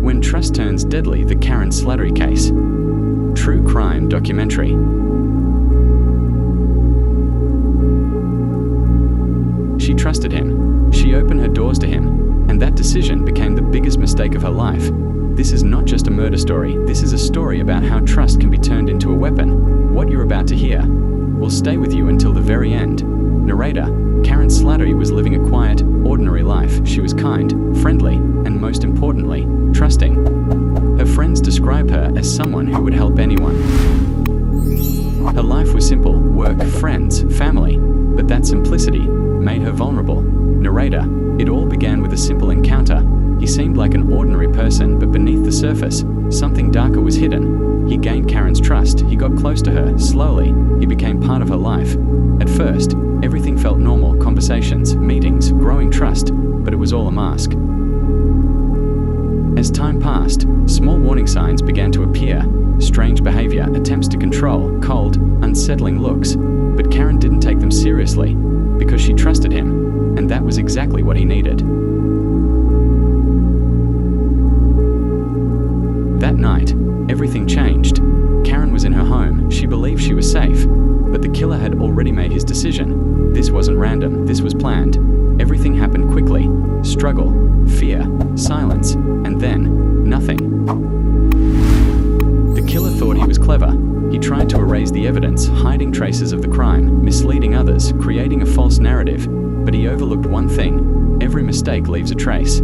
When Trust Turns Deadly, the Karen Slattery Case. True crime documentary. She trusted him. She opened her doors to him, and that decision became the biggest mistake of her life. This is not just a murder story, this is a story about how trust can be turned into a weapon. What you're about to hear will stay with you until the very end. Narrator: Karen Slattery was living a quiet, ordinary life. She was kind, friendly, and most importantly, trusting. Her friends describe her as someone who would help anyone. Her life was simple: work, friends, family. But that simplicity made her vulnerable. Narrator: It all began with a simple encounter. He seemed like an ordinary person, but beneath the surface, something darker was hidden. He gained Karen's trust. He got close to her. Slowly, he became part of her life. At first, everything felt normal: conversations, meetings, growing trust, but it was all a mask. As time passed, small warning signs began to appear: strange behavior, attempts to control, cold, unsettling looks. But Karen didn't take them seriously, because she trusted him, and that was exactly what he needed. That night, everything changed. Karen was in her home. She believed she was safe, but the killer had already made his decision. This wasn't random, this was planned. Everything happened quickly: struggle, fear, silence, and then, nothing. The killer thought he was clever. He tried to erase the evidence, hiding traces of the crime, misleading others, creating a false narrative. But he overlooked one thing: every mistake leaves a trace.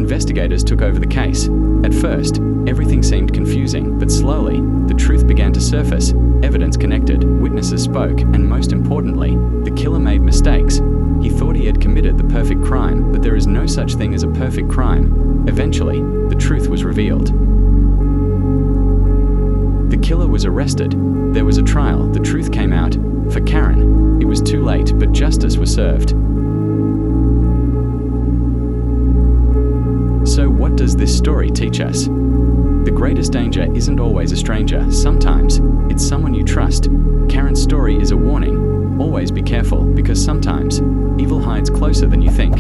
Investigators took over the case. At first, everything seemed confusing, but slowly, the truth began to surface. Evidence connected, witnesses spoke, and most importantly, the killer made mistakes. He thought he had committed the perfect crime, but there is no such thing as a perfect crime. Eventually, the truth was revealed. The killer was arrested. There was a trial. The truth came out. For Karen, it was too late, but justice was served. So what does this story teach us? The greatest danger isn't always a stranger. Sometimes, it's someone you trust. Karen's story is a warning. Always be careful, because sometimes, evil hides closer than you think.